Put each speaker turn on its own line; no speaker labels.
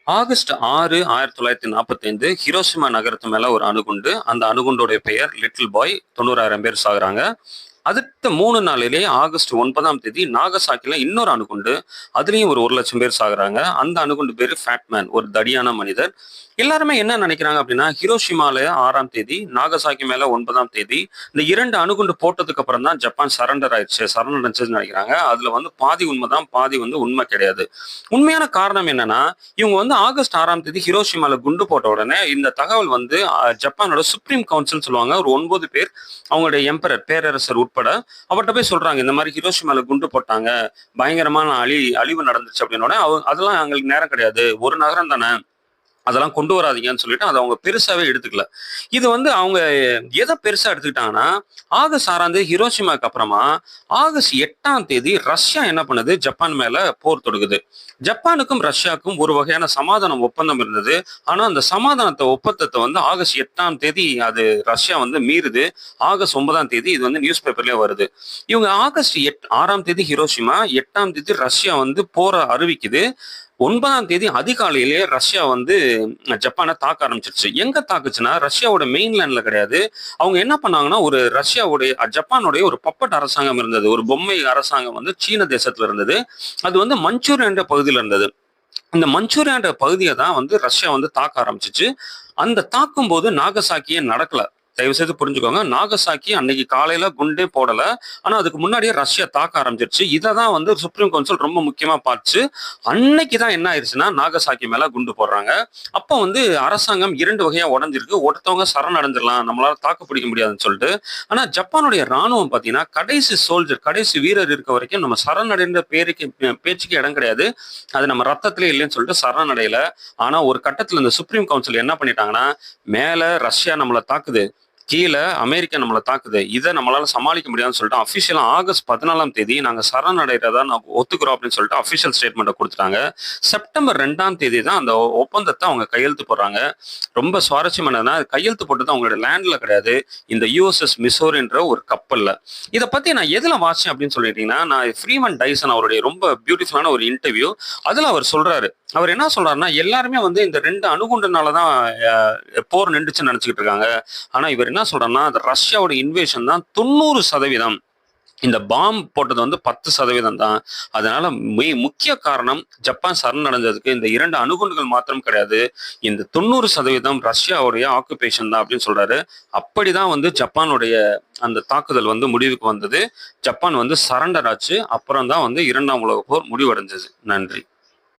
August 6, 1945 Hiroshima நகரத்து மேல ஒரு அணுகுண்டு. அந்த அணுகுண்டுடைய பெயர் லிட்டில் பாய். 90,000 பேர் சாகுறாங்க. அடுத்த 3 நாளிலேயே ஆகஸ்ட் 9 நாகசாக்கில இன்னொரு அணுகுண்டு. அதுலயும் ஒரு 1,00,000 பேர் சாகுறாங்க. அந்த அணுகுண்டு பேரு ஃபேட் மேன். ஒரு தடியான மனிதர். எல்லாருமே என்ன நினைக்கிறாங்க அப்படின்னா, ஹிரோஷிமால 6 நாகசாக்கி மேல 9 இந்த 2 அணுகுண்டு போட்டதுக்கு அப்புறம் தான் ஜப்பான் சரண்டர் ஆயிடுச்சு, சரண்டர் அடிச்சதுன்னு நினைக்கிறாங்க. அதுல வந்து பாதி உண்மைதான், பாதி வந்து உண்மை கிடையாது. உண்மையான காரணம் என்னன்னா, இவங்க வந்து ஆகஸ்ட் 6 ஹிரோஷிமால குண்டு போட்ட உடனே இந்த தகவல் வந்து ஜப்பானோட சுப்ரீம் கவுன்சில் சொல்லுவாங்க. ஒரு 9 பேர் அவங்களுடைய எம்பரர் பேரரசர் உட்பட அவர்கிட்ட போய் சொல்றாங்க, இந்த மாதிரி ஹிரோஷிமால குண்டு போட்டாங்க, பயங்கரமான அழிவு நடந்துச்சு அப்படின்னோட, அதெல்லாம் எங்களுக்கு நேரம் கிடையாது, ஒரு நகரம் தானே, அதெல்லாம் கொண்டு வராதீங்கன்னு சொல்லிட்டு அதை அவங்க பெருசாவே எடுத்துக்கல. இது வந்து அவங்க எதை பெருசா எடுத்துக்கிட்டாங்கன்னா, ஆகஸ்ட் 6 ஹிரோஷிமாக்கு அப்புறமா ஆகஸ்ட் 8 ரஷ்யா என்ன பண்ணுது, ஜப்பான் மேல போர் தொடுக்குது. ஜப்பானுக்கும் ரஷ்யாவுக்கும் ஒரு வகையான சமாதானம் ஒப்பந்தம் இருந்தது. ஆனா அந்த ஒப்பந்தத்தை வந்து ஆகஸ்ட் 8 அது ரஷ்யா வந்து மீறுது. ஆகஸ்ட் 9 இது வந்து நியூஸ் பேப்பர்லயே வருது. இவங்க ஆகஸ்ட் 6 ஹிரோஷிமா, 8 ரஷ்யா வந்து போரை அறிவிக்குது. 9 அதிகாலையிலேயே ரஷ்யா வந்து ஜப்பானை தாக்க ஆரம்பிச்சிருச்சு. எங்க தாக்குச்சுன்னா, ரஷ்யாவோட மெயின்லேண்ட்ல கிடையாது. அவங்க என்ன பண்ணாங்கன்னா, ஜப்பானுடைய ஒரு பப்பட் அரசாங்கம் இருந்தது, ஒரு பொம்மை அரசாங்கம் வந்து சீன தேசத்துல இருந்தது. அது வந்து மஞ்சூரியா என்ற பகுதியில் இருந்தது. இந்த மஞ்சூரியா என்ற பகுதியை தான் வந்து ரஷ்யா வந்து தாக்க ஆரம்பிச்சிச்சு. அந்த தாக்கும் போது நாகசாக்கியே நடக்கல. தயவு செய்து புரிஞ்சுக்கோங்க. நாகசாக்கி அன்னைக்கு காலையில குண்டே போடல. ஆனா அதுக்கு முன்னாடியே ரஷ்யா தாக்க ஆரம்பிச்சிருச்சு. இதை தான் வந்து சுப்ரீம் கவுன்சில் ரொம்ப முக்கியமா பார்த்துச்சு. அன்னைக்கு தான் என்ன ஆயிடுச்சுன்னா, நாகசாக்கி மேல குண்டு போடுறாங்க. அப்போ வந்து அரசாங்கம் 2 வகையா உடஞ்சிருக்கு. ஒருத்தவங்க சரணடைஞ்சிடலாம், நம்மளால தாக்கு பிடிக்க முடியாதுன்னு சொல்லிட்டு. ஆனா ஜப்பானுடைய ராணுவம் பாத்தீங்கன்னா, கடைசி வீரர் இருக்க வரைக்கும் நம்ம சரணடைந்த பேச்சுக்கு இடம் கிடையாது, அது நம்ம ரத்தத்திலே இல்லைன்னு சொல்லிட்டு சரணடையில. ஆனா ஒரு கட்டத்துல இந்த சுப்ரீம் கவுன்சில் என்ன பண்ணிட்டாங்கன்னா, மேல ரஷ்யா நம்மளை தாக்குது, கீழே அமெரிக்கா நம்மளை தாக்குது, இதை நம்மளால சமாளிக்க முடியாதுன்னு சொல்லிட்டு அபிஷியலா ஆகஸ்ட் 14 நான் சரணடைறதா நான் ஒத்துக்கிறோம் அப்படின்னு சொல்லிட்டு அபிஷியல் ஸ்டேட்மெண்ட்டை கொடுத்துட்டாங்க. செப்டம்பர் 2 தான் அந்த ஒப்பந்தத்தை அவங்க கையெழுத்து போடுறாங்க. ரொம்ப சுவாரஸ்யமானதுன்னா, கையெழுத்து போட்டது அவங்களோட லேண்ட்ல கிடையாது, இந்த யூஎஸ்எஸ் மிசோரின்ற ஒரு கப்பல்ல. இதை பத்தி நான் எதுல வாசிச்சேன் அப்படின்னு சொல்லிட்டீங்கன்னா, நான் ஃப்ரீமன் டைசன் அவருடைய ரொம்ப பியூட்டிஃபுல்லான ஒரு இன்டர்வியூ. அதுல அவர் சொல்றாரு, அவர் என்ன சொல்றாருன்னா, எல்லாருமே வந்து இந்த 2 அணுகுண்டுனாலதான் போர் நின்றுச்சுன்னு நினைச்சுக்கிட்டு இருக்காங்க. ஆனா இவர் என்ன சொல்றாருன்னா, அது ரஷ்யாவோட இன்வேஷன் தான் 90%. இந்த பாம்பு போட்டது வந்து 10% தான். அதனால முக்கிய காரணம் ஜப்பான் சரணடைஞ்சதுக்கு இந்த 2 அணுகுண்டுகள் மாத்திரம் கிடையாது, இந்த 90% ரஷ்யாவுடைய ஆக்குபேஷன் தான் அப்படின்னு சொல்றாரு. அப்படிதான் வந்து ஜப்பானுடைய அந்த தாக்குதல் வந்து முடிவுக்கு வந்தது. ஜப்பான் வந்து சரண்டர் ஆச்சு. அப்புறம் தான் வந்து 2ஆம் உலக போர் முடிவடைஞ்சது. நன்றி.